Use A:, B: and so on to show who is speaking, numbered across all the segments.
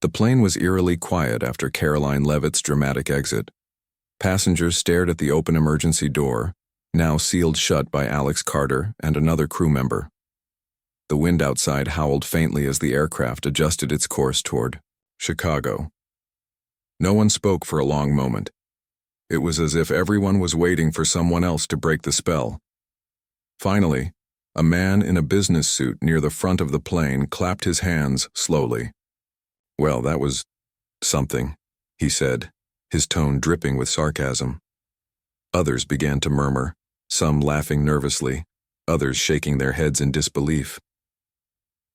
A: The plane was eerily quiet after Karoline Leavitt's dramatic exit. Passengers stared at the open emergency door, now sealed shut by Alex Carter and another crew member. The wind outside howled faintly as the aircraft adjusted its course toward Chicago. No one spoke for a long moment. It was as if everyone was waiting for someone else to break the spell. Finally, a man in a business suit near the front of the plane clapped his hands slowly. "Well, that was something," he said, his tone dripping with sarcasm. Others began to murmur, some laughing nervously, others shaking their heads in disbelief.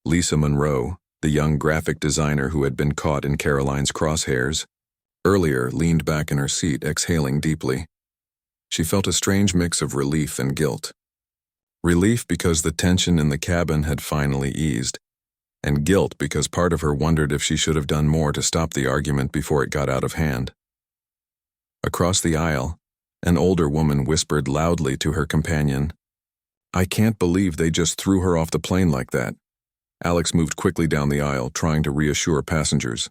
A: Lisa Monroe, the young graphic designer who had been caught in Karoline's crosshairs, earlier leaned back in her seat, exhaling deeply. She felt a strange mix of relief and guilt. Relief because the tension in the cabin had finally eased, and guilt because part of her wondered if she should have done more to stop the argument before it got out of hand. Across the aisle, an older woman whispered loudly to her companion, "I can't believe they just threw her off the plane like that." Alex moved quickly down the aisle, trying to reassure passengers.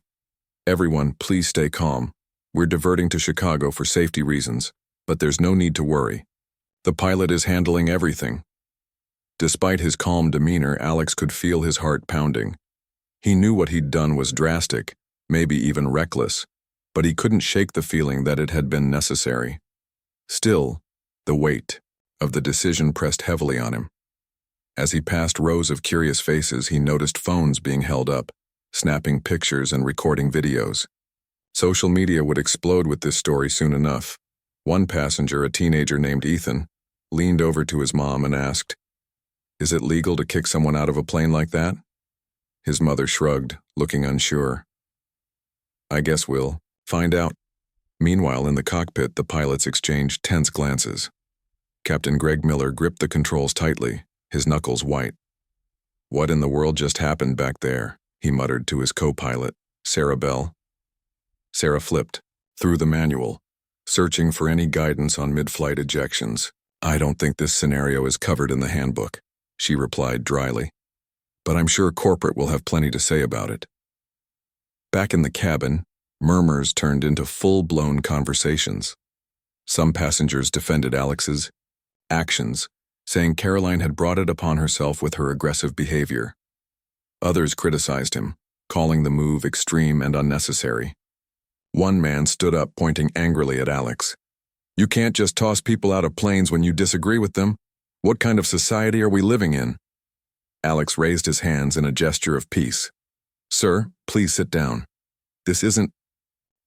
A: "Everyone, please stay calm. We're diverting to Chicago for safety reasons, but there's no need to worry. The pilot is handling everything." Despite his calm demeanor, Alex could feel his heart pounding. He knew what he'd done was drastic, maybe even reckless, but he couldn't shake the feeling that it had been necessary. Still, the weight of the decision pressed heavily on him. As he passed rows of curious faces, he noticed phones being held up, snapping pictures and recording videos. Social media would explode with this story soon enough. One passenger, a teenager named Ethan, leaned over to his mom and asked, "Is it legal to kick someone out of a plane like that?" His mother shrugged, looking unsure. "I guess we'll find out." Meanwhile, in the cockpit, the pilots exchanged tense glances. Captain Greg Miller gripped the controls tightly, his knuckles white. "What in the world just happened back there?" he muttered to his co-pilot, Sarah Bell. Sarah flipped through the manual, searching for any guidance on mid-flight ejections. "I don't think this scenario is covered in the handbook," she replied dryly. "But I'm sure corporate will have plenty to say about it." Back in the cabin, murmurs turned into full-blown conversations. Some passengers defended Alex's actions, saying Karoline had brought it upon herself with her aggressive behavior. Others criticized him, calling the move extreme and unnecessary. One man stood up, pointing angrily at Alex. "You can't just toss people out of planes when you disagree with them. What kind of society are we living in?" Alex raised his hands in a gesture of peace. "Sir, please sit down. This isn't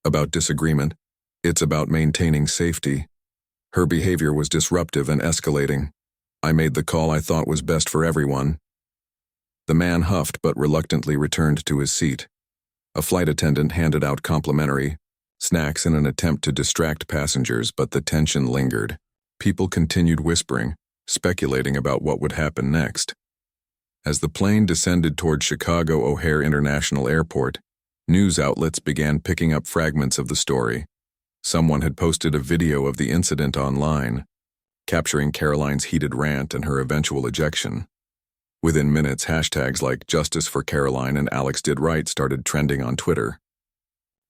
A: about disagreement. It's about maintaining safety. Her behavior was disruptive and escalating. I made the call I thought was best for everyone." The man huffed but reluctantly returned to his seat. A flight attendant handed out complimentary snacks in an attempt to distract passengers, but the tension lingered. People continued whispering, speculating about what would happen next. As the plane descended toward Chicago O'Hare International Airport, news outlets began picking up fragments of the story. Someone had posted a video of the incident online, capturing Karoline's heated rant and her eventual ejection. Within minutes, hashtags like "Justice for Karoline" and "Alex did right" started trending on Twitter.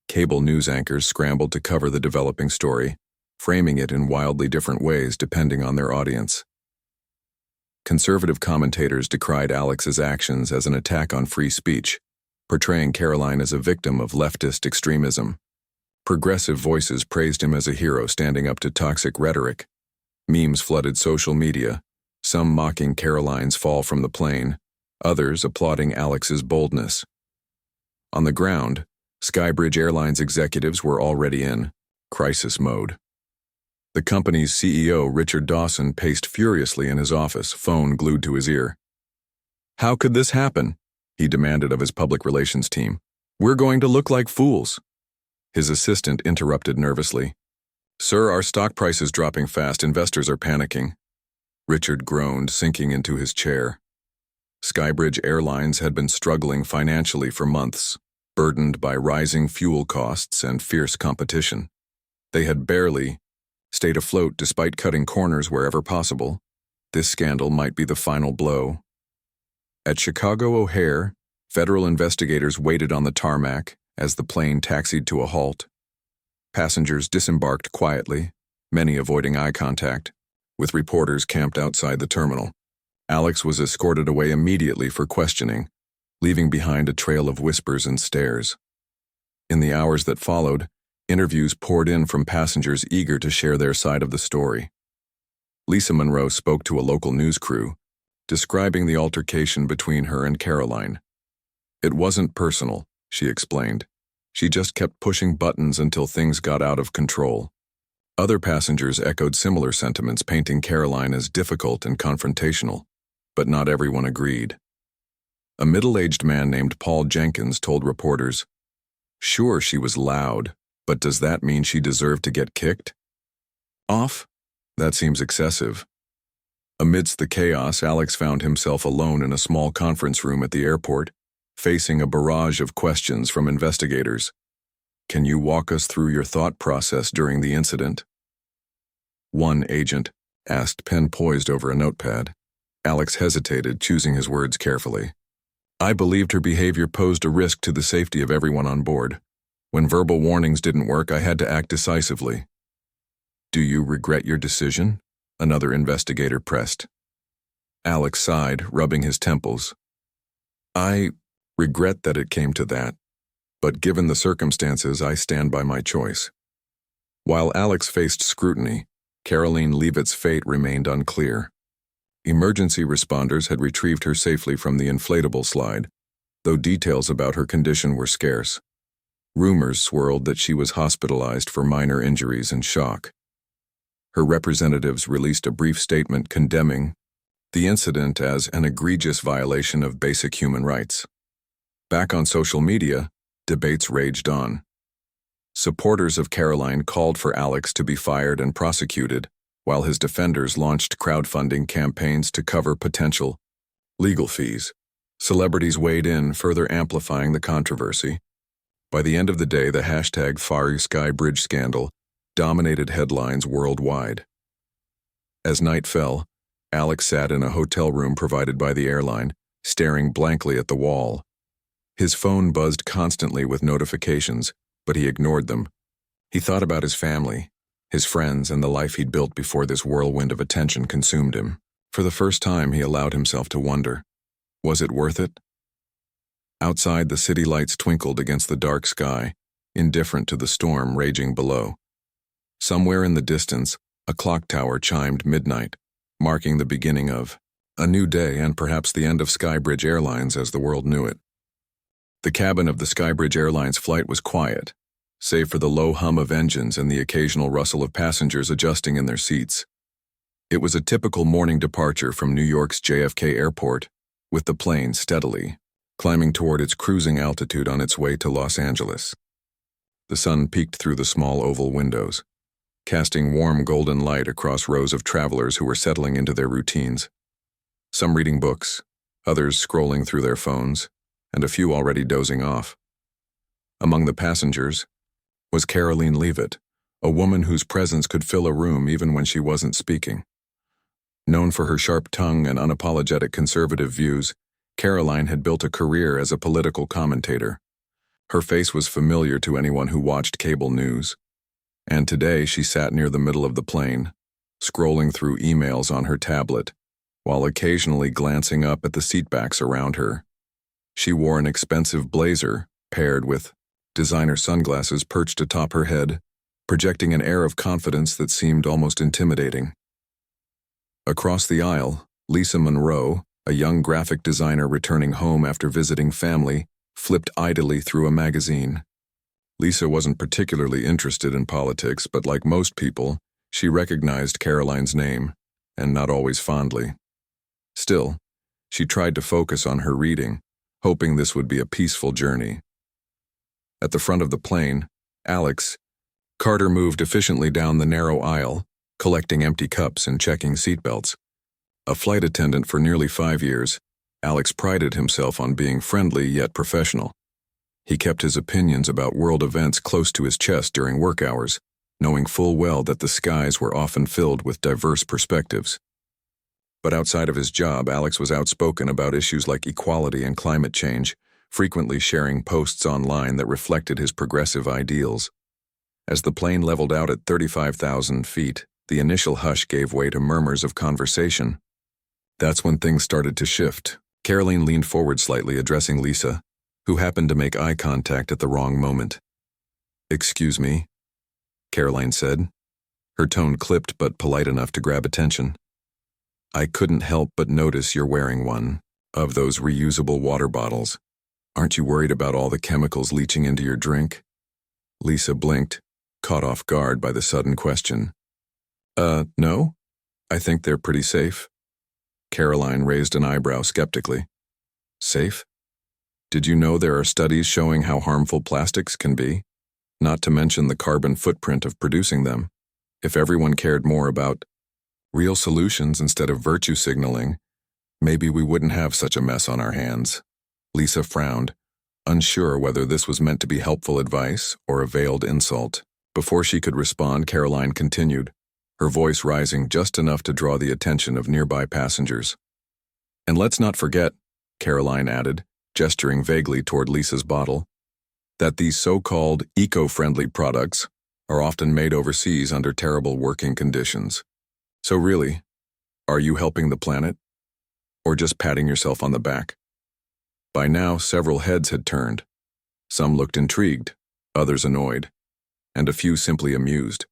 A: Cable news anchors scrambled to cover the developing story, framing it in wildly different ways depending on their audience. Conservative commentators decried Alex's actions as an attack on free speech, portraying Karoline as a victim of leftist extremism. Progressive voices praised him as a hero standing up to toxic rhetoric. Memes flooded social media, some mocking Karoline's fall from the plane, others applauding Alex's boldness. On the ground, Skybridge Airlines executives were already in crisis mode. The company's CEO, Richard Dawson, paced furiously in his office, phone glued to his ear. "How could this happen?" he demanded of his public relations team. "We're going to look like fools." His assistant interrupted nervously. "Sir, our stock price is dropping fast. Investors are panicking." Richard groaned, sinking into his chair. Skybridge Airlines had been struggling financially for months, burdened by rising fuel costs and fierce competition. They had barely stayed afloat despite cutting corners wherever possible. This scandal might be the final blow. At Chicago O'Hare, federal investigators waited on the tarmac as the plane taxied to a halt. Passengers disembarked quietly, many avoiding eye contact, with reporters camped outside the terminal. Alex was escorted away immediately for questioning, leaving behind a trail of whispers and stares. In the hours that followed, interviews poured in from passengers eager to share their side of the story. Lisa Monroe spoke to a local news crew, describing the altercation between her and Karoline. "It wasn't personal," she explained. "She just kept pushing buttons until things got out of control." Other passengers echoed similar sentiments, painting Karoline as difficult and confrontational, but not everyone agreed. A middle-aged man named Paul Jenkins told reporters, "Sure, she was loud, but does that mean she deserved to get kicked off? That seems excessive." Amidst the chaos, Alex found himself alone in a small conference room at the airport, facing a barrage of questions from investigators. "Can you walk us through your thought process during the incident?" One agent asked, pen poised over a notepad. Alex hesitated, choosing his words carefully. "I believed her behavior posed a risk to the safety of everyone on board. When verbal warnings didn't work, I had to act decisively." "Do you regret your decision?" another investigator pressed. Alex sighed, rubbing his temples. "I regret that it came to that, but given the circumstances, I stand by my choice." While Alex faced scrutiny, Karoline Leavitt's fate remained unclear. Emergency responders had retrieved her safely from the inflatable slide, though details about her condition were scarce. Rumors swirled that she was hospitalized for minor injuries and shock. Her representatives released a brief statement condemning the incident as an egregious violation of basic human rights. Back on social media, debates raged on. Supporters of Karoline called for Alex to be fired and prosecuted, while his defenders launched crowdfunding campaigns to cover potential legal fees. Celebrities weighed in, further amplifying the controversy. By the end of the day, the hashtag #FarSkyBridge scandal dominated headlines worldwide. As night fell, Alex sat in a hotel room provided by the airline, staring blankly at the wall. His phone buzzed constantly with notifications, but he ignored them. He thought about his family, his friends, and the life he'd built before this whirlwind of attention consumed him. For the first time, he allowed himself to wonder, was it worth it? Outside, the city lights twinkled against the dark sky, indifferent to the storm raging below. Somewhere in the distance, a clock tower chimed midnight, marking the beginning of a new day and perhaps the end of SkyBridge Airlines as the world knew it. The cabin of the SkyBridge Airlines flight was quiet, save for the low hum of engines and the occasional rustle of passengers adjusting in their seats. It was a typical morning departure from New York's JFK Airport, with the plane steadily climbing toward its cruising altitude on its way to Los Angeles. The sun peeked through the small oval windows, casting warm golden light across rows of travelers who were settling into their routines. Some reading books, others scrolling through their phones, and a few already dozing off. Among the passengers was Karoline Leavitt, a woman whose presence could fill a room even when she wasn't speaking. Known for her sharp tongue and unapologetic conservative views, Karoline had built a career as a political commentator. Her face was familiar to anyone who watched cable news. And today she sat near the middle of the plane, scrolling through emails on her tablet, while occasionally glancing up at the seatbacks around her. She wore an expensive blazer, paired with designer sunglasses perched atop her head, projecting an air of confidence that seemed almost intimidating. Across the aisle, Lisa Monroe, a young graphic designer returning home after visiting family, flipped idly through a magazine. Lisa wasn't particularly interested in politics, but like most people, she recognized Karoline's name, and not always fondly. Still, she tried to focus on her reading, hoping this would be a peaceful journey. At the front of the plane, Carter moved efficiently down the narrow aisle, collecting empty cups and checking seatbelts. A flight attendant for nearly 5 years, Alex prided himself on being friendly yet professional. He kept his opinions about world events close to his chest during work hours, knowing full well that the skies were often filled with diverse perspectives. But outside of his job, Alex was outspoken about issues like equality and climate change, frequently sharing posts online that reflected his progressive ideals. As the plane leveled out at 35,000 feet, the initial hush gave way to murmurs of conversation. That's when things started to shift. Karoline leaned forward slightly, addressing Lisa, who happened to make eye contact at the wrong moment. "Excuse me," Karoline said, her tone clipped but polite enough to grab attention. "I couldn't help but notice you're wearing one of those reusable water bottles. Aren't you worried about all the chemicals leaching into your drink?" Lisa blinked, caught off guard by the sudden question. No. I think they're pretty safe." Karoline raised an eyebrow skeptically. "Safe? Did you know there are studies showing how harmful plastics can be? Not to mention the carbon footprint of producing them. If everyone cared more about real solutions instead of virtue signaling, maybe we wouldn't have such a mess on our hands." Lisa frowned, unsure whether this was meant to be helpful advice or a veiled insult. Before she could respond, Karoline continued, her voice rising just enough to draw the attention of nearby passengers. "And let's not forget," Karoline added, gesturing vaguely toward Lisa's bottle, "that these so-called eco-friendly products are often made overseas under terrible working conditions. So really, are you helping the planet? Or just patting yourself on the back?" By now, several heads had turned. Some looked intrigued, others annoyed, and a few simply amused.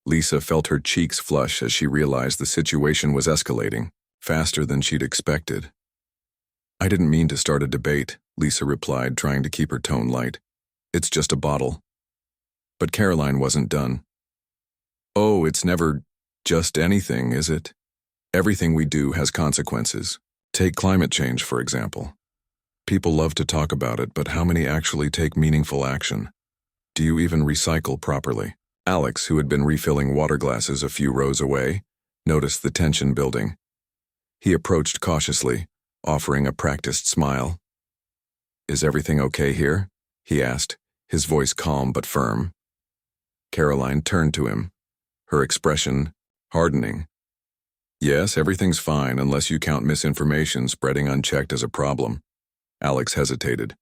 A: Lisa felt her cheeks flush as she realized the situation was escalating, faster than she'd expected. "I didn't mean to start a debate," Lisa replied, trying to keep her tone light. "It's just a bottle." But Karoline wasn't done. "Oh, it's never just anything, is it? Everything we do has consequences. Take climate change, for example. People love to talk about it, but how many actually take meaningful action? Do you even recycle properly?" Alex, who had been refilling water glasses a few rows away, noticed the tension building. He approached cautiously, offering a practiced smile. "Is everything okay here?" he asked, his voice calm but firm. Karoline turned to him, her expression hardening. "Yes, everything's fine unless you count misinformation spreading unchecked as a problem." Alex hesitated.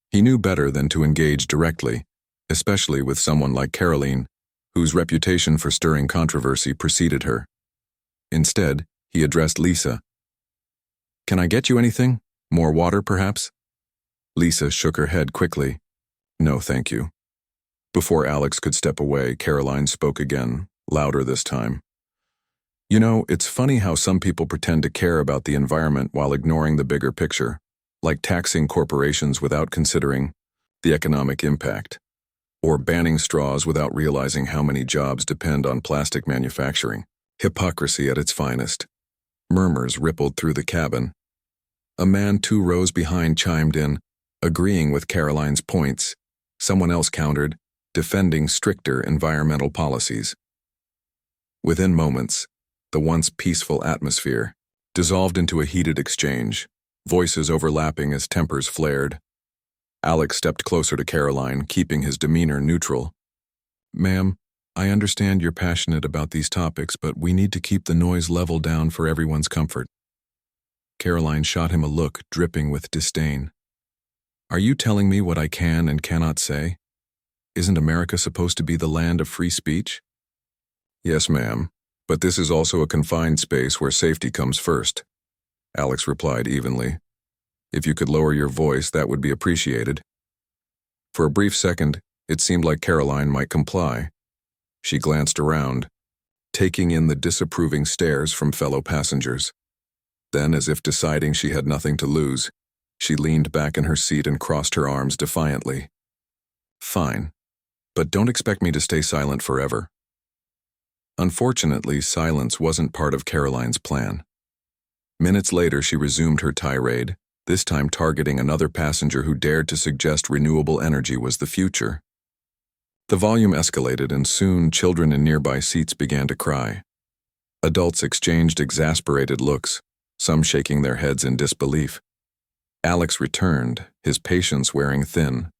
A: He knew better than to engage directly, especially with someone like Karoline, whose reputation for stirring controversy preceded her. Instead, he addressed Lisa. "Can I get you anything? More water, perhaps?" Lisa shook her head quickly. "No, thank you." Before Alex could step away, Karoline spoke again, louder this time. "You know, it's funny how some people pretend to care about the environment while ignoring the bigger picture, like taxing corporations without considering the economic impact, or banning straws without realizing how many jobs depend on plastic manufacturing. Hypocrisy at its finest." Murmurs rippled through the cabin. A man 2 rows behind chimed in, agreeing with Karoline's points. Someone else countered, defending stricter environmental policies. Within moments, the once peaceful atmosphere dissolved into a heated exchange, voices overlapping as tempers flared. Alex stepped closer to Karoline, keeping his demeanor neutral. "Ma'am, I understand you're passionate about these topics, but we need to keep the noise level down for everyone's comfort." Karoline shot him a look dripping with disdain. "Are you telling me what I can and cannot say? Isn't America supposed to be the land of free speech?" "Yes, ma'am, but this is also a confined space where safety comes first," Alex replied evenly. "If you could lower your voice, that would be appreciated." For a brief second, it seemed like Karoline might comply. She glanced around, taking in the disapproving stares from fellow passengers. Then, as if deciding she had nothing to lose, she leaned back in her seat and crossed her arms defiantly. "Fine, but don't expect me to stay silent forever." Unfortunately, silence wasn't part of Karoline's plan. Minutes later, she resumed her tirade, this time targeting another passenger who dared to suggest renewable energy was the future. The volume escalated, and soon children in nearby seats began to cry. Adults exchanged exasperated looks, some shaking their heads in disbelief. Alex returned, his patience wearing thin.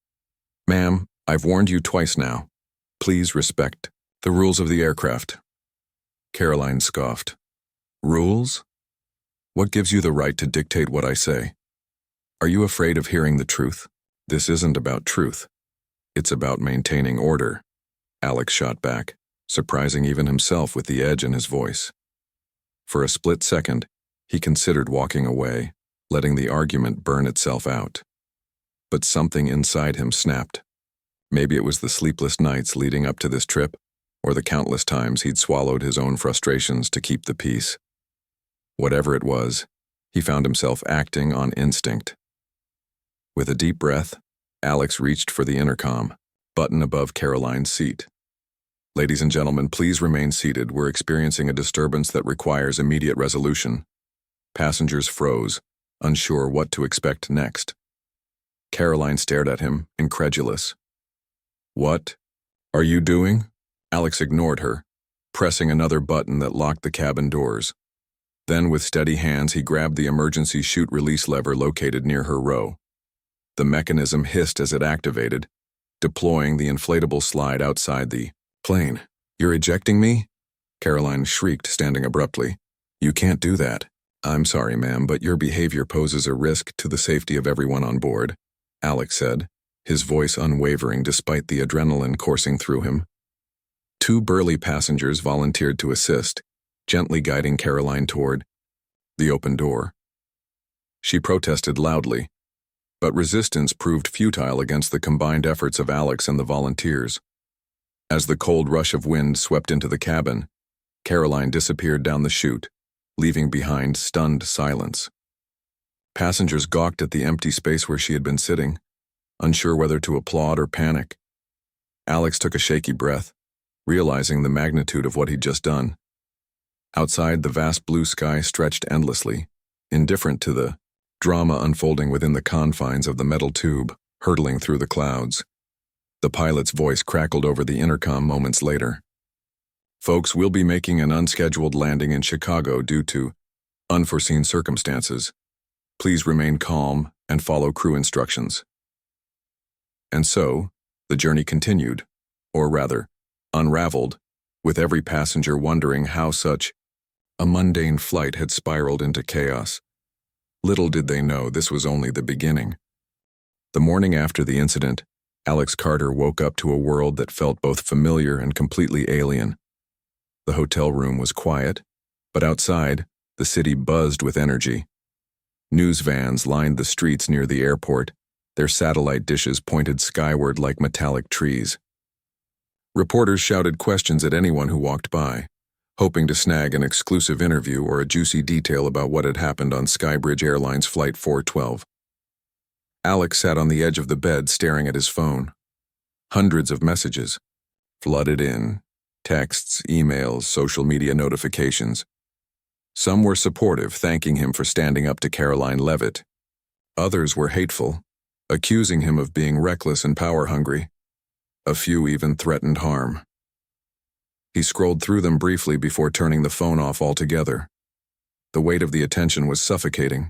A: "Ma'am, I've warned you twice now. Please respect the rules of the aircraft." Karoline scoffed. "Rules? What gives you the right to dictate what I say?" Are you afraid of hearing the truth? This isn't about truth. It's about maintaining order, Alex shot back, surprising even himself with the edge in his voice. For a split second, he considered walking away, letting the argument burn itself out. But something inside him snapped. Maybe it was the sleepless nights leading up to this trip, or the countless times he'd swallowed his own frustrations to keep the peace. Whatever it was, he found himself acting on instinct. With a deep breath, Alex reached for the intercom, button above Karoline's seat. "Ladies and gentlemen, please remain seated. We're experiencing a disturbance that requires immediate resolution." Passengers froze, unsure what to expect next. Karoline stared at him, incredulous. "What are you doing?" Alex ignored her, pressing another button that locked the cabin doors. Then, with steady hands, he grabbed the emergency chute release lever located near her row. The mechanism hissed as it activated, deploying the inflatable slide outside the plane. "You're ejecting me?" Karoline shrieked, standing abruptly. "You can't do that." "I'm sorry, ma'am, but your behavior poses a risk to the safety of everyone on board," Alex said, his voice unwavering despite the adrenaline coursing through him. Two burly passengers volunteered to assist, gently guiding Karoline toward the open door. She protested loudly, but resistance proved futile against the combined efforts of Alex and the volunteers. As the cold rush of wind swept into the cabin, Karoline disappeared down the chute, leaving behind stunned silence. Passengers gawked at the empty space where she had been sitting, unsure whether to applaud or panic. Alex took a shaky breath, realizing the magnitude of what he'd just done. Outside, the vast blue sky stretched endlessly, indifferent to the drama unfolding within the confines of the metal tube, hurtling through the clouds. The pilot's voice crackled over the intercom moments later. "Folks, we'll be making an unscheduled landing in Chicago due to unforeseen circumstances. Please remain calm and follow crew instructions." And so, the journey continued, or rather, unraveled, with every passenger wondering how such a mundane flight had spiraled into chaos. Little did they know this was only the beginning. The morning after the incident, Alex Carter woke up to a world that felt both familiar and completely alien. The hotel room was quiet, but outside, the city buzzed with energy. News vans lined the streets near the airport, their satellite dishes pointed skyward like metallic trees. Reporters shouted questions at anyone who walked by, hoping to snag an exclusive interview or a juicy detail about what had happened on Skybridge Airlines Flight 412. Alex sat on the edge of the bed staring at his phone. Hundreds of messages flooded in, texts, emails, social media notifications. Some were supportive, thanking him for standing up to Karoline Leavitt. Others were hateful, accusing him of being reckless and power-hungry. A few even threatened harm. He scrolled through them briefly before turning the phone off altogether. The weight of the attention was suffocating.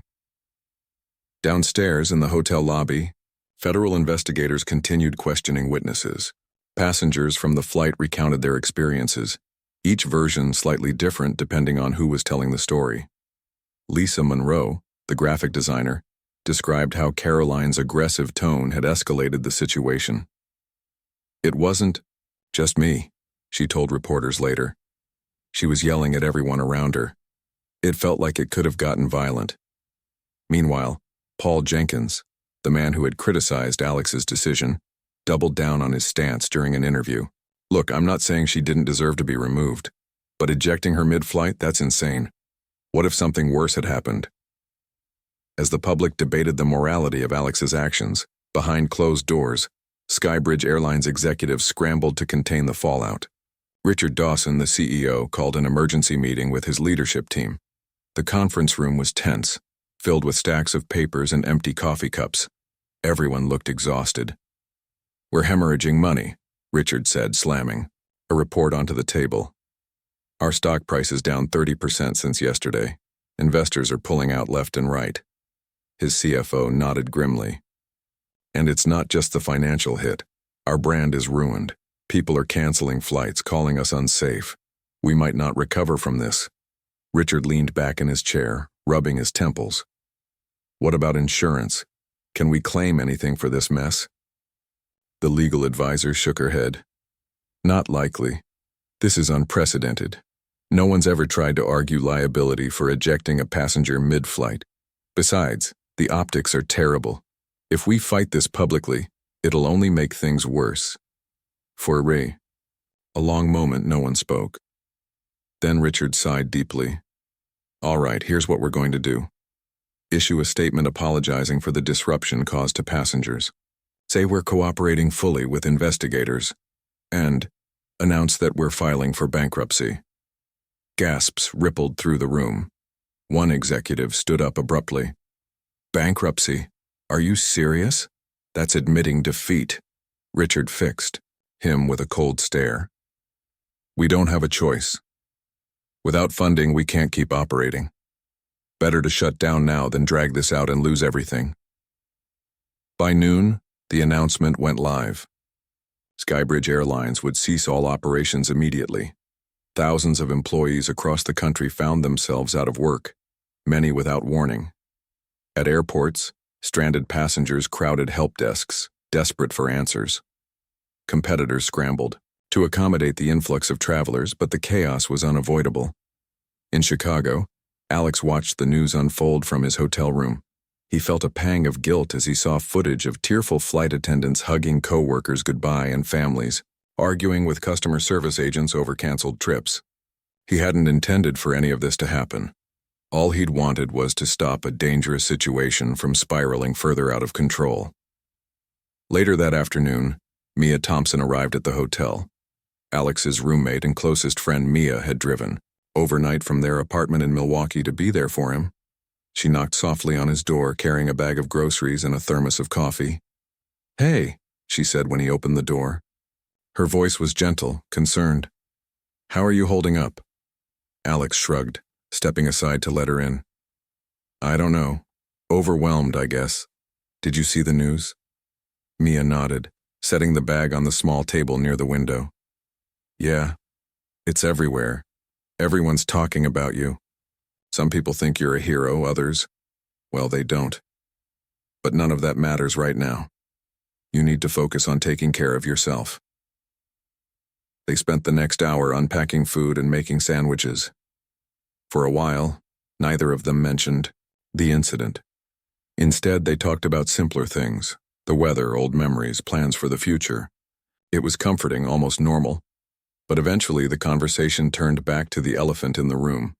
A: Downstairs in the hotel lobby, federal investigators continued questioning witnesses. Passengers from the flight recounted their experiences, each version slightly different depending on who was telling the story. Lisa Monroe, the graphic designer, described how Karoline's aggressive tone had escalated the situation. "It wasn't just me," she told reporters later. "She was yelling at everyone around her. It felt like it could have gotten violent." Meanwhile, Paul Jenkins, the man who had criticized Alex's decision, doubled down on his stance during an interview. "Look, I'm not saying she didn't deserve to be removed, but ejecting her mid-flight, that's insane. What if something worse had happened?" As the public debated the morality of Alex's actions, behind closed doors, Skybridge Airlines executives scrambled to contain the fallout. Richard Dawson, the CEO, called an emergency meeting with his leadership team. The conference room was tense, filled with stacks of papers and empty coffee cups. Everyone looked exhausted. "We're hemorrhaging money," Richard said, slamming a report onto the table. "Our stock price is down 30% since yesterday. Investors are pulling out left and right." His CFO nodded grimly. "And it's not just the financial hit. Our brand is ruined. People are canceling flights, calling us unsafe. We might not recover from this." Richard leaned back in his chair, rubbing his temples. "What about insurance?" Can we claim anything for this mess? The legal advisor shook her head. Not likely. This is unprecedented. No one's ever tried to argue liability for ejecting a passenger mid-flight. Besides, the optics are terrible. If we fight this publicly, it'll only make things worse. For a long moment, no one spoke. Then Richard sighed deeply. All right, here's what we're going to do. Issue a statement apologizing for the disruption caused to passengers. Say we're cooperating fully with investigators. And announce that we're filing for bankruptcy. Gasps rippled through the room. One executive stood up abruptly. Bankruptcy? Are you serious? That's admitting defeat. Richard fixed him with a cold stare. We don't have a choice. Without funding, we can't keep operating. Better to shut down now than drag this out and lose everything. By noon, the announcement went live. Skybridge Airlines would cease all operations immediately. Thousands of employees across the country found themselves out of work, many without warning. At airports, stranded passengers crowded help desks, desperate for answers. Competitors scrambled to accommodate the influx of travelers, but the chaos was unavoidable. In Chicago, Alex watched the news unfold from his hotel room. He felt a pang of guilt as he saw footage of tearful flight attendants hugging co-workers goodbye and families, arguing with customer service agents over canceled trips. He hadn't intended for any of this to happen. All he'd wanted was to stop a dangerous situation from spiraling further out of control. Later that afternoon, Mia Thompson arrived at the hotel. Alex's roommate and closest friend Mia had driven overnight from their apartment in Milwaukee to be there for him. She knocked softly on his door, carrying a bag of groceries and a thermos of coffee. Hey, she said when he opened the door. Her voice was gentle, concerned. How are you holding up? Alex shrugged, stepping aside to let her in. I don't know. Overwhelmed, I guess. Did you see the news? Mia nodded, setting the bag on the small table near the window. Yeah, it's everywhere. Everyone's talking about you. Some people think you're a hero, others, well, they don't. But none of that matters right now. You need to focus on taking care of yourself. They spent the next hour unpacking food and making sandwiches. For a while, neither of them mentioned the incident. Instead, they talked about simpler things, the weather, old memories, plans for the future. It was comforting, almost normal. But eventually the conversation turned back to the elephant in the room.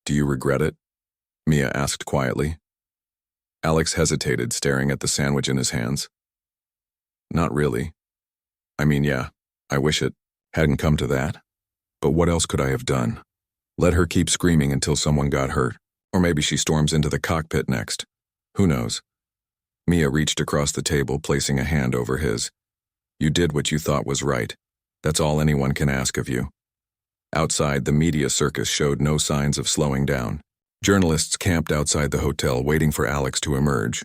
A: Do you regret it? Mia asked quietly. Alex hesitated, staring at the sandwich in his hands. Not really. I mean, yeah, I wish it hadn't come to that. But what else could I have done? Let her keep screaming until someone got hurt, or maybe she storms into the cockpit next. Who knows? Mia reached across the table, placing a hand over his. You did what you thought was right. That's all anyone can ask of you. Outside, the media circus showed no signs of slowing down. Journalists camped outside the hotel, waiting for Alex to emerge.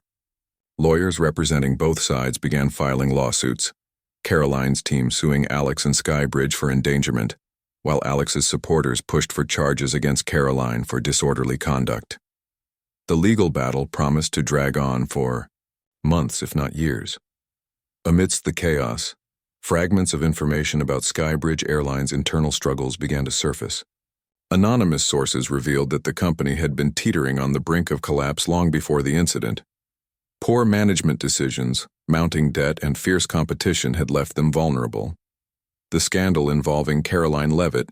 A: Lawyers representing both sides began filing lawsuits. Karoline's team suing Alex and Skybridge for endangerment, while Alex's supporters pushed for charges against Karoline for disorderly conduct. The legal battle promised to drag on for months, if not years. Amidst the chaos, fragments of information about Skybridge Airlines' internal struggles began to surface. Anonymous sources revealed that the company had been teetering on the brink of collapse long before the incident. Poor management decisions, mounting debt, and fierce competition had left them vulnerable. The scandal involving Karoline Leavitt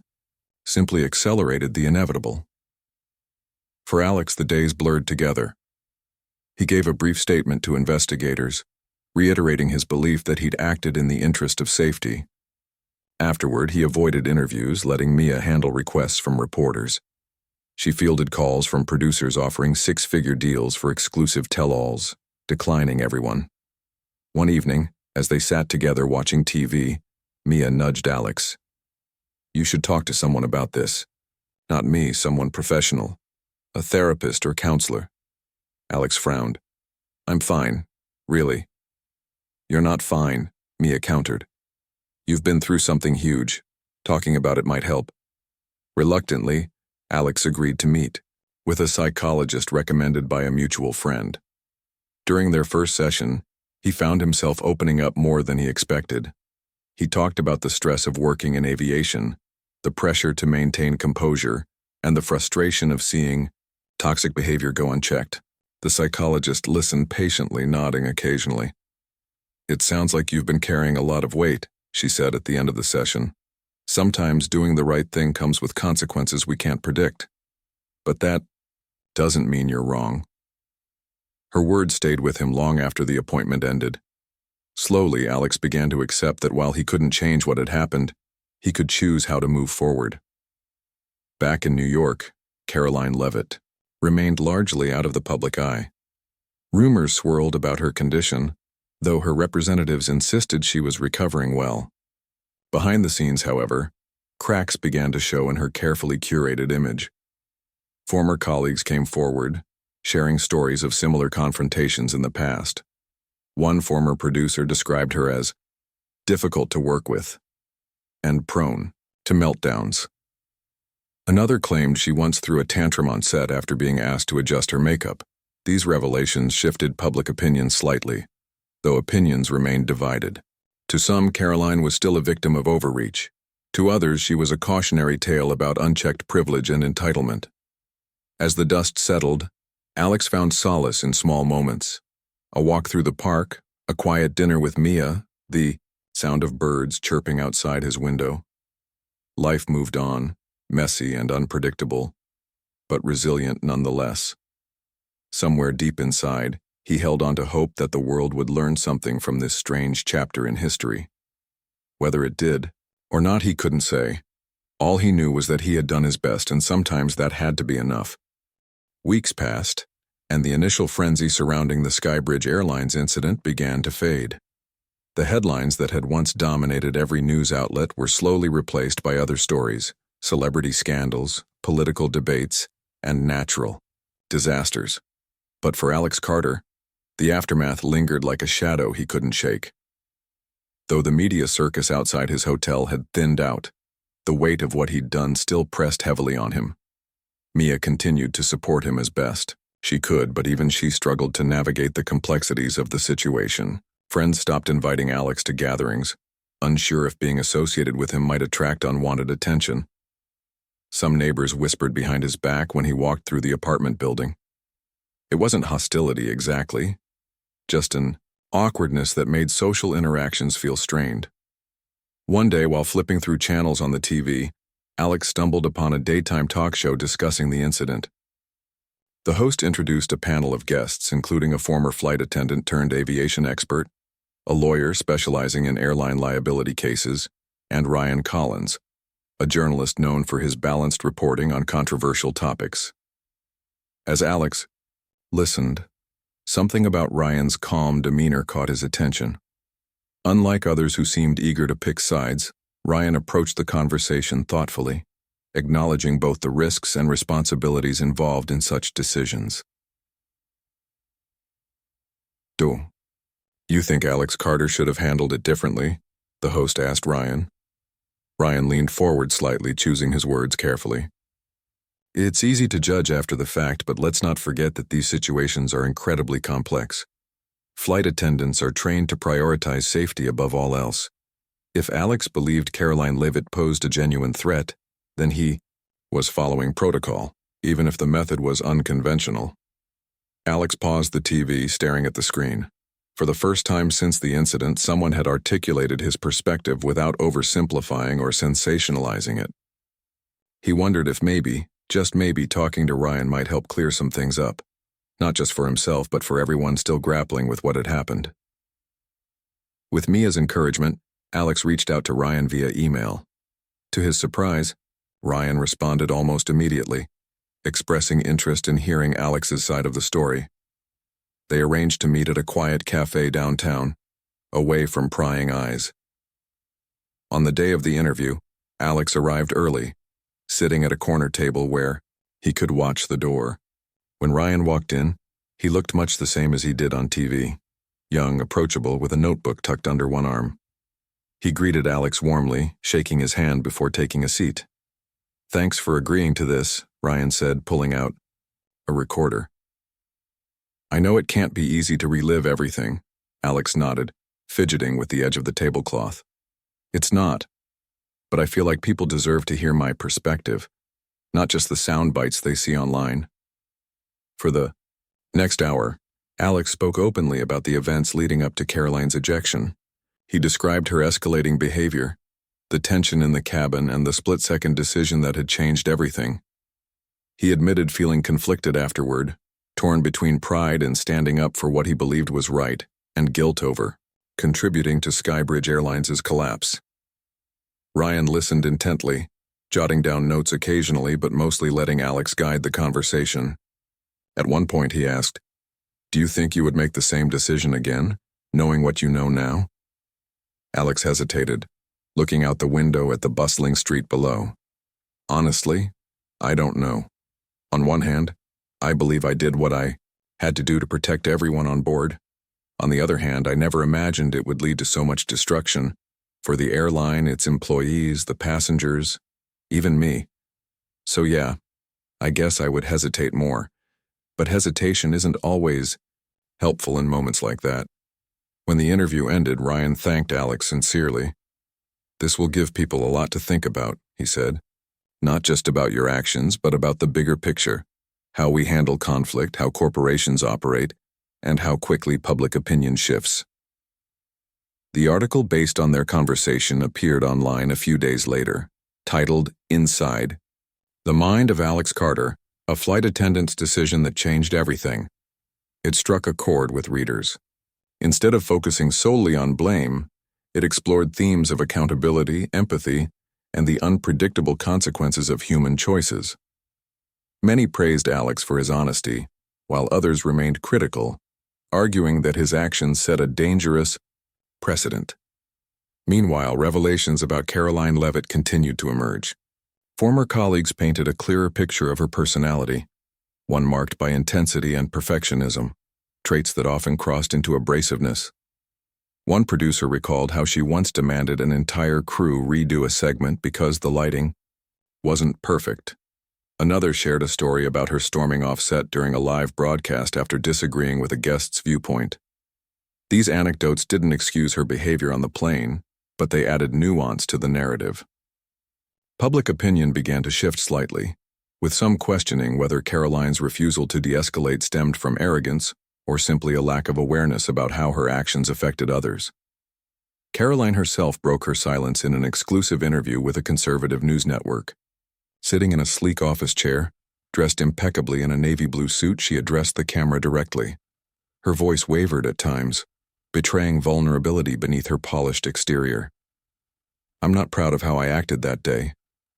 A: simply accelerated the inevitable. For Alex, the days blurred together. He gave a brief statement to investigators, reiterating his belief that he'd acted in the interest of safety. Afterward, he avoided interviews, letting Mia handle requests from reporters. She fielded calls from producers offering six-figure deals for exclusive tell-alls, declining everyone. One evening, as they sat together watching TV, Mia nudged Alex. You should talk to someone about this. Not me, someone professional. A therapist or counselor. Alex frowned. I'm fine, really. You're not fine, Mia countered. You've been through something huge. Talking about it might help. Reluctantly, Alex agreed to meet with a psychologist recommended by a mutual friend. During their first session, he found himself opening up more than he expected. He talked about the stress of working in aviation, the pressure to maintain composure, and the frustration of seeing toxic behavior go unchecked. The psychologist listened patiently, nodding occasionally. "It sounds like you've been carrying a lot of weight," she said at the end of the session. "Sometimes doing the right thing comes with consequences we can't predict. But that doesn't mean you're wrong." Her words stayed with him long after the appointment ended. Slowly, Alex began to accept that while he couldn't change what had happened, he could choose how to move forward. Back in New York, Karoline Leavitt remained largely out of the public eye. Rumors swirled about her condition, though her representatives insisted she was recovering well. Behind the scenes, however, cracks began to show in her carefully curated image. Former colleagues came forward, sharing stories of similar confrontations in the past. One former producer described her as difficult to work with and prone to meltdowns. Another claimed she once threw a tantrum on set after being asked to adjust her makeup. These revelations shifted public opinion slightly, though opinions remained divided. To some, Karoline was still a victim of overreach. To others, she was a cautionary tale about unchecked privilege and entitlement. As the dust settled, Alex found solace in small moments. A walk through the park, a quiet dinner with Mia, the sound of birds chirping outside his window. Life moved on, messy and unpredictable, but resilient nonetheless. Somewhere deep inside, he held on to hope that the world would learn something from this strange chapter in history. Whether it did or not, he couldn't say. All he knew was that he had done his best, and sometimes that had to be enough. Weeks passed, and the initial frenzy surrounding the Skybridge Airlines incident began to fade. The headlines that had once dominated every news outlet were slowly replaced by other stories: celebrity scandals, political debates, and natural disasters. But for Alex Carter, the aftermath lingered like a shadow he couldn't shake. Though the media circus outside his hotel had thinned out, the weight of what he'd done still pressed heavily on him. Mia continued to support him as best she could, but even she struggled to navigate the complexities of the situation. Friends stopped inviting Alex to gatherings, unsure if being associated with him might attract unwanted attention. Some neighbors whispered behind his back when he walked through the apartment building. It wasn't hostility exactly, just an awkwardness that made social interactions feel strained. One day, while flipping through channels on the TV, Alex stumbled upon a daytime talk show discussing the incident. The host introduced a panel of guests, including a former flight attendant turned aviation expert, a lawyer specializing in airline liability cases, and Ryan Collins, a journalist known for his balanced reporting on controversial topics. As Alex listened, something about Ryan's calm demeanor caught his attention. Unlike others who seemed eager to pick sides, Ryan approached the conversation thoughtfully, acknowledging both the risks and responsibilities involved in such decisions. "Do you think Alex Carter should have handled it differently?" the host asked Ryan. Ryan leaned forward slightly, choosing his words carefully. "It's easy to judge after the fact, but let's not forget that these situations are incredibly complex. Flight attendants are trained to prioritize safety above all else. If Alex believed Karoline Leavitt posed a genuine threat, then he was following protocol, even if the method was unconventional." Alex paused the TV, staring at the screen. For the first time since the incident, someone had articulated his perspective without oversimplifying or sensationalizing it. He wondered if maybe, just maybe, talking to Ryan might help clear some things up, not just for himself but for everyone still grappling with what had happened. With Mia's encouragement, Alex reached out to Ryan via email. To his surprise, Ryan responded almost immediately, expressing interest in hearing Alex's side of the story. They arranged to meet at a quiet cafe downtown, away from prying eyes. On the day of the interview, Alex arrived early, sitting at a corner table where he could watch the door. When Ryan walked in, he looked much the same as he did on TV, young, approachable, with a notebook tucked under one arm. He greeted Alex warmly, shaking his hand before taking a seat. "Thanks for agreeing to this," Ryan said, pulling out a recorder. I know it can't be easy to relive everything, Alex nodded, fidgeting with the edge of the tablecloth. It's not, but I feel like people deserve to hear my perspective, not just the sound bites they see online. For the next hour, Alex spoke openly about the events leading up to Karoline's ejection. He described her escalating behavior, the tension in the cabin, and the split-second decision that had changed everything. He admitted feeling conflicted afterward, torn between pride in standing up for what he believed was right and guilt over contributing to Skybridge Airlines' collapse. Ryan listened intently, jotting down notes occasionally but mostly letting Alex guide the conversation. At one point he asked, "Do you think you would make the same decision again, knowing what you know now?" Alex hesitated, looking out the window at the bustling street below. "Honestly, I don't know. On one hand, I believe I did what I had to do to protect everyone on board. On the other hand, I never imagined it would lead to so much destruction for the airline, its employees, the passengers, even me. So yeah, I guess I would hesitate more. But hesitation isn't always helpful in moments like that." When the interview ended, Ryan thanked Alex sincerely. "This will give people a lot to think about," he said. "Not just about your actions, but about the bigger picture. How we handle conflict, how corporations operate, and how quickly public opinion shifts." The article based on their conversation appeared online a few days later, titled "Inside: The Mind of Alex Carter, a Flight Attendant's Decision That Changed Everything." It struck a chord with readers. Instead of focusing solely on blame, it explored themes of accountability, empathy, and the unpredictable consequences of human choices. Many praised Alex for his honesty, while others remained critical, arguing that his actions set a dangerous precedent. Meanwhile, revelations about Karoline Leavitt continued to emerge. Former colleagues painted a clearer picture of her personality, one marked by intensity and perfectionism, traits that often crossed into abrasiveness. One producer recalled how she once demanded an entire crew redo a segment because the lighting wasn't perfect. Another shared a story about her storming off set during a live broadcast after disagreeing with a guest's viewpoint. These anecdotes didn't excuse her behavior on the plane, but they added nuance to the narrative. Public opinion began to shift slightly, with some questioning whether Karoline's refusal to de-escalate stemmed from arrogance or simply a lack of awareness about how her actions affected others. Karoline herself broke her silence in an exclusive interview with a conservative news network. Sitting in a sleek office chair, dressed impeccably in a navy blue suit, she addressed the camera directly. Her voice wavered at times, betraying vulnerability beneath her polished exterior. "I'm not proud of how I acted that day,"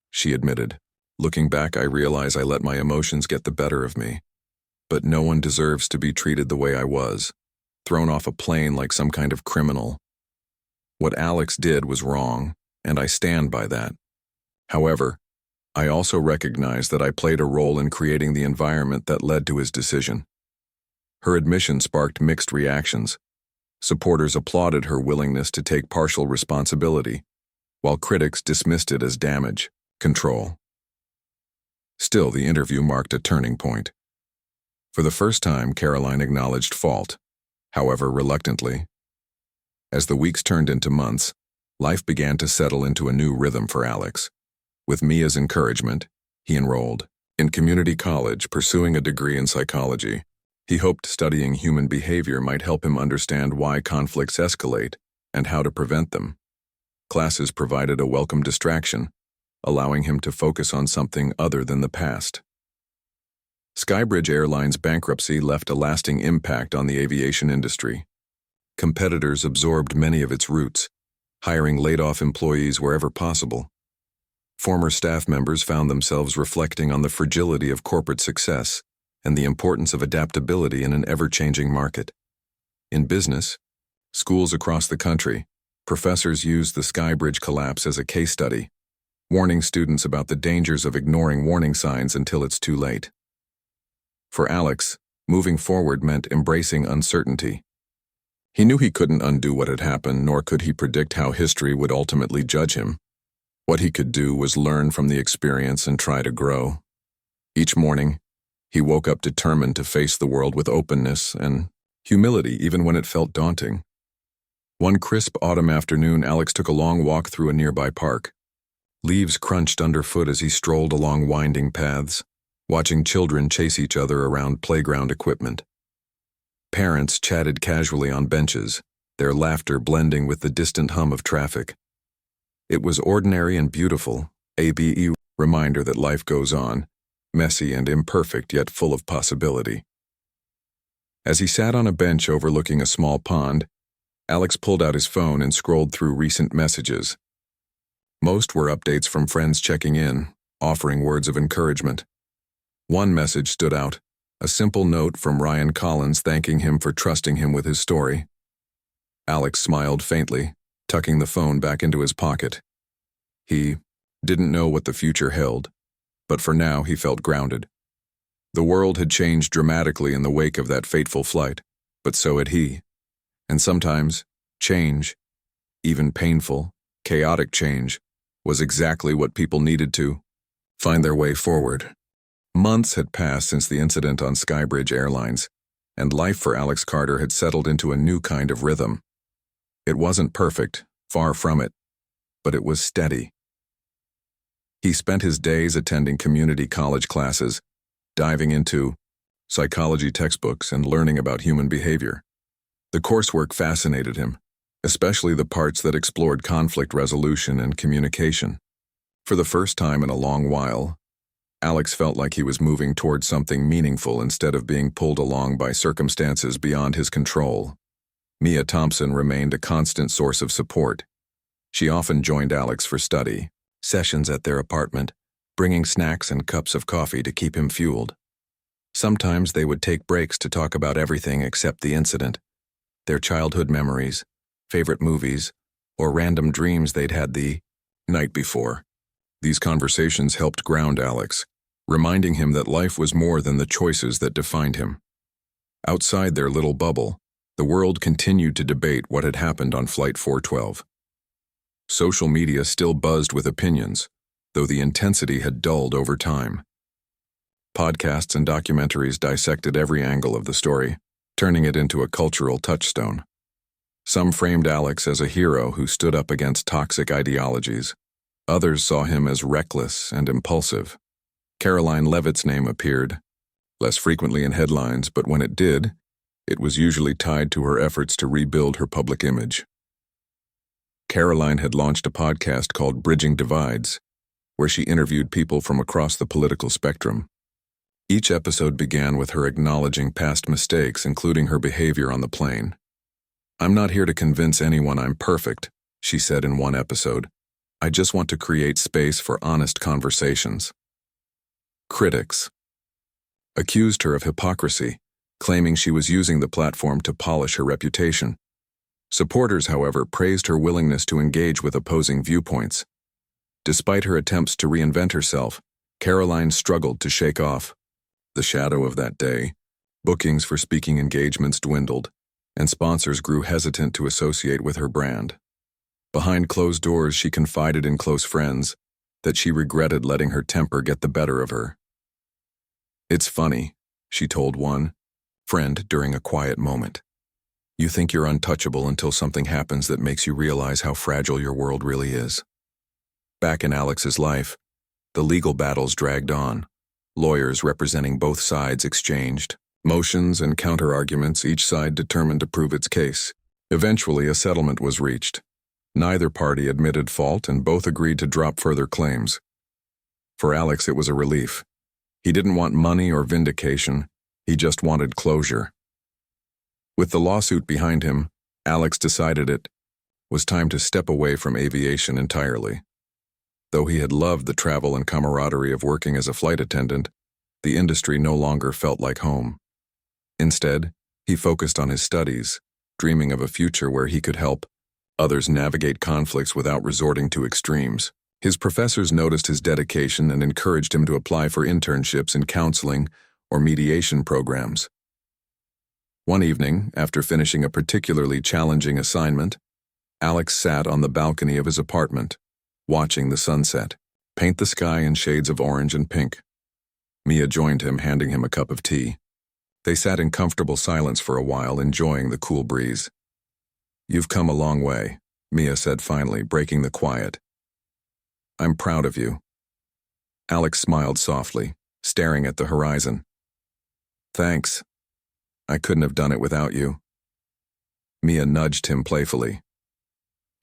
A: she admitted. "Looking back, I realize I let my emotions get the better of me. But no one deserves to be treated the way I was, thrown off a plane like some kind of criminal. What Alex did was wrong, and I stand by that. However, I also recognize that I played a role in creating the environment that led to his decision." Her admission sparked mixed reactions. Supporters applauded her willingness to take partial responsibility, while critics dismissed it as damage control. Still, the interview marked a turning point. For the first time, Karoline acknowledged fault, however reluctantly. As the weeks turned into months, life began to settle into a new rhythm for Alex. With Mia's encouragement, he enrolled in community college, pursuing a degree in psychology. He hoped studying human behavior might help him understand why conflicts escalate and how to prevent them. Classes provided a welcome distraction, allowing him to focus on something other than the past. Skybridge Airlines' bankruptcy left a lasting impact on the aviation industry. Competitors absorbed many of its routes, hiring laid-off employees wherever possible. Former staff members found themselves reflecting on the fragility of corporate success and the importance of adaptability in an ever-changing market. In business, schools across the country, professors used the Skybridge collapse as a case study, warning students about the dangers of ignoring warning signs until it's too late. For Alex, moving forward meant embracing uncertainty. He knew he couldn't undo what had happened, nor could he predict how history would ultimately judge him. What he could do was learn from the experience and try to grow. Each morning, He woke up determined to face the world with openness and humility even when it felt daunting. One crisp autumn afternoon, Alex took a long walk through a nearby park. Leaves crunched underfoot as he strolled along winding paths, watching children chase each other around playground equipment. Parents chatted casually on benches, their laughter blending with the distant hum of traffic. It was ordinary and beautiful, a reminder that life goes on, messy and imperfect yet full of possibility. As he sat on a bench overlooking a small pond, Alex pulled out his phone and scrolled through recent messages. Most were updates from friends checking in, offering words of encouragement. One message stood out, a simple note from Ryan Collins thanking him for trusting him with his story. Alex smiled faintly, tucking the phone back into his pocket. He didn't know what the future held, but for now he felt grounded. The world had changed dramatically in the wake of that fateful flight, but so had he. And sometimes, change, even painful, chaotic change, was exactly what people needed to find their way forward. Months had passed since the incident on Skybridge Airlines, and life for Alex Carter had settled into a new kind of rhythm. It wasn't perfect, far from it, but it was steady. He spent his days attending community college classes, diving into psychology textbooks and learning about human behavior. The coursework fascinated him, especially the parts that explored conflict resolution and communication. For the first time in a long while, Alex felt like he was moving towards something meaningful instead of being pulled along by circumstances beyond his control. Mia Thompson remained a constant source of support. She often joined Alex for study sessions at their apartment, bringing snacks and cups of coffee to keep him fueled. Sometimes they would take breaks to talk about everything except the incident, their childhood memories, favorite movies, or random dreams they'd had the night before. These conversations helped ground Alex, reminding him that life was more than the choices that defined him. Outside their little bubble, the world continued to debate what had happened on Flight 412. Social media still buzzed with opinions, though the intensity had dulled over time. Podcasts and documentaries dissected every angle of the story, turning it into a cultural touchstone. Some framed Alex as a hero who stood up against toxic ideologies. Others saw him as reckless and impulsive. Karoline Leavitt's name appeared, less frequently in headlines, but when it did, it was usually tied to her efforts to rebuild her public image. Karoline had launched a podcast called Bridging Divides, where she interviewed people from across the political spectrum. Each episode began with her acknowledging past mistakes, including her behavior on the plane. "I'm not here to convince anyone I'm perfect," she said in one episode. "I just want to create space for honest conversations." Critics accused her of hypocrisy, claiming she was using the platform to polish her reputation. Supporters, however, praised her willingness to engage with opposing viewpoints. Despite her attempts to reinvent herself, Karoline struggled to shake off the shadow of that day. Bookings for speaking engagements dwindled, and sponsors grew hesitant to associate with her brand. Behind closed doors, she confided in close friends that she regretted letting her temper get the better of her. "It's funny," she told one friend during a quiet moment. "You think you're untouchable until something happens that makes you realize how fragile your world really is." Back in Alex's life, the legal battles dragged on. Lawyers representing both sides exchanged motions and counter-arguments, each side determined to prove its case. Eventually, a settlement was reached. Neither party admitted fault, and both agreed to drop further claims. For Alex, it was a relief. He didn't want money or vindication, he just wanted closure. With the lawsuit behind him, Alex decided it was time to step away from aviation entirely. Though he had loved the travel and camaraderie of working as a flight attendant, the industry no longer felt like home. Instead, he focused on his studies, dreaming of a future where he could help others navigate conflicts without resorting to extremes. His professors noticed his dedication and encouraged him to apply for internships in counseling or mediation programs. One evening, after finishing a particularly challenging assignment, Alex sat on the balcony of his apartment, watching the sunset paint the sky in shades of orange and pink. Mia joined him, handing him a cup of tea. They sat in comfortable silence for a while, enjoying the cool breeze. "You've come a long way," Mia said finally, breaking the quiet. "I'm proud of you." Alex smiled softly, staring at the horizon. "Thanks. I couldn't have done it without you." Mia nudged him playfully.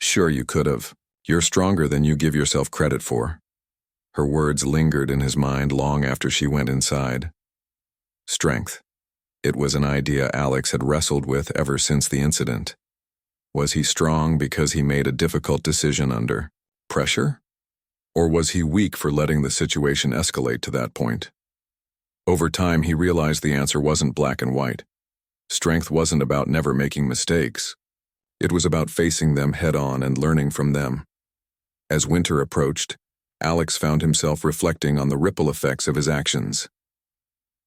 A: "Sure you could have. You're stronger than you give yourself credit for." Her words lingered in his mind long after she went inside. Strength. It was an idea Alex had wrestled with ever since the incident. Was he strong because he made a difficult decision under pressure? Or was he weak for letting the situation escalate to that point? Over time, he realized the answer wasn't black and white. Strength wasn't about never making mistakes. It was about facing them head-on and learning from them. As winter approached, Alex found himself reflecting on the ripple effects of his actions.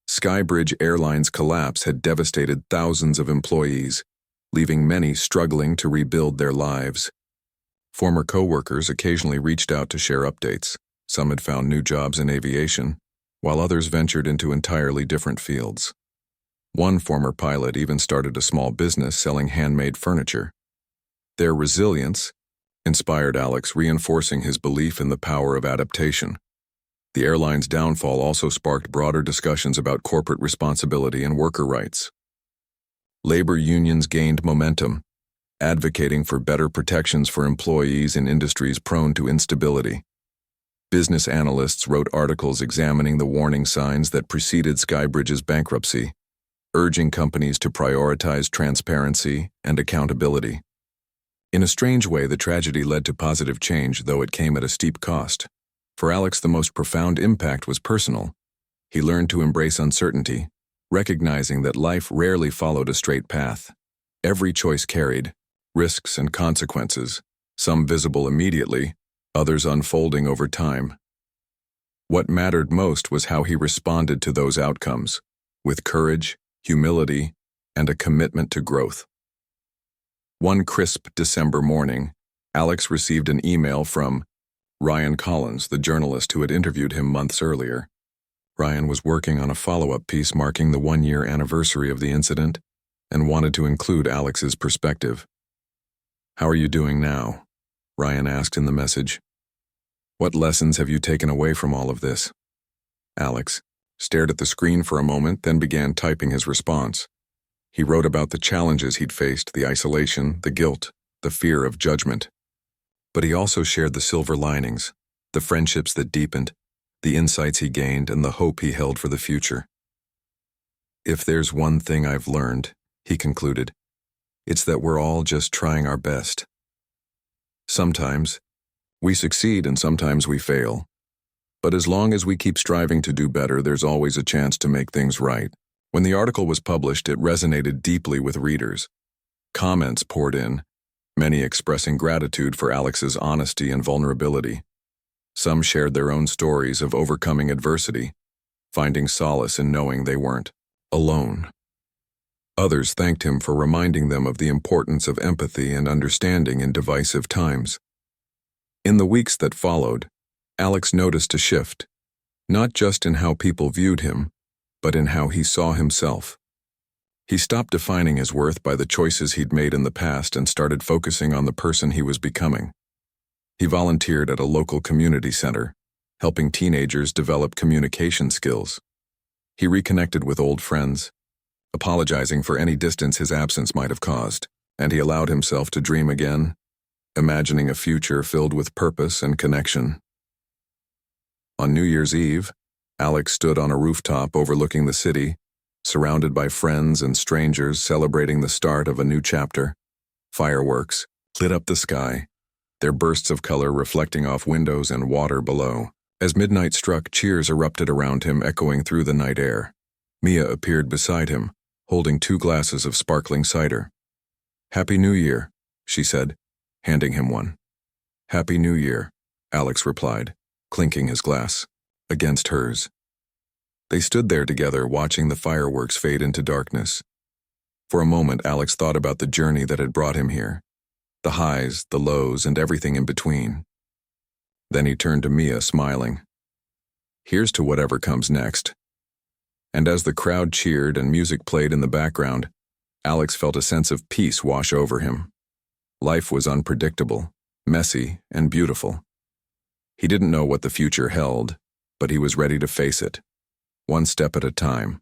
A: Skybridge Airline's collapse had devastated thousands of employees, leaving many struggling to rebuild their lives. Former co-workers occasionally reached out to share updates. Some had found new jobs in aviation, while others ventured into entirely different fields. One former pilot even started a small business selling handmade furniture. Their resilience inspired Alex, reinforcing his belief in the power of adaptation. The airline's downfall also sparked broader discussions about corporate responsibility and worker rights. Labor unions gained momentum, advocating for better protections for employees in industries prone to instability. Business analysts wrote articles examining the warning signs that preceded Skybridge's bankruptcy, urging companies to prioritize transparency and accountability. In a strange way, the tragedy led to positive change, though it came at a steep cost. For Alex, the most profound impact was personal. He learned to embrace uncertainty, recognizing that life rarely followed a straight path. Every choice carried risks and consequences, some visible immediately, others unfolding over time. What mattered most was how he responded to those outcomes, with courage, humility, and a commitment to growth. One crisp December morning, Alex received an email from Ryan Collins, the journalist who had interviewed him months earlier. Ryan was working on a follow-up piece marking the one-year anniversary of the incident and wanted to include Alex's perspective. "How are you doing now?" Ryan asked in the message. "What lessons have you taken away from all of this?" Alex stared at the screen for a moment, then began typing his response. He wrote about the challenges he'd faced, the isolation, the guilt, the fear of judgment. But he also shared the silver linings, the friendships that deepened, the insights he gained, and the hope he held for the future. "If there's one thing I've learned," he concluded, "it's that we're all just trying our best. Sometimes we succeed and sometimes we fail. But as long as we keep striving to do better, there's always a chance to make things right." When the article was published, it resonated deeply with readers. Comments poured in, many expressing gratitude for Alex's honesty and vulnerability. Some shared their own stories of overcoming adversity, finding solace in knowing they weren't alone. Others thanked him for reminding them of the importance of empathy and understanding in divisive times. In the weeks that followed, Alex noticed a shift, not just in how people viewed him, but in how he saw himself. He stopped defining his worth by the choices he'd made in the past and started focusing on the person he was becoming. He volunteered at a local community center, helping teenagers develop communication skills. He reconnected with old friends, apologizing for any distance his absence might have caused, and he allowed himself to dream again, imagining a future filled with purpose and connection. On New Year's Eve, Alex stood on a rooftop overlooking the city, surrounded by friends and strangers celebrating the start of a new chapter. Fireworks lit up the sky, their bursts of color reflecting off windows and water below. As midnight struck, cheers erupted around him, echoing through the night air. Mia appeared beside him, holding 2 glasses of sparkling cider. "Happy New Year," she said, handing him one. "Happy New Year," Alex replied, clinking his glass against hers. They stood there together, watching the fireworks fade into darkness. For a moment, Alex thought about the journey that had brought him here, the highs, the lows, and everything in between. Then he turned to Mia, smiling. "Here's to whatever comes next. And as the crowd cheered and music played in the background, Alex felt a sense of peace wash over him. Life was unpredictable, messy, and beautiful. He didn't know what the future held, but he was ready to face it, one step at a time.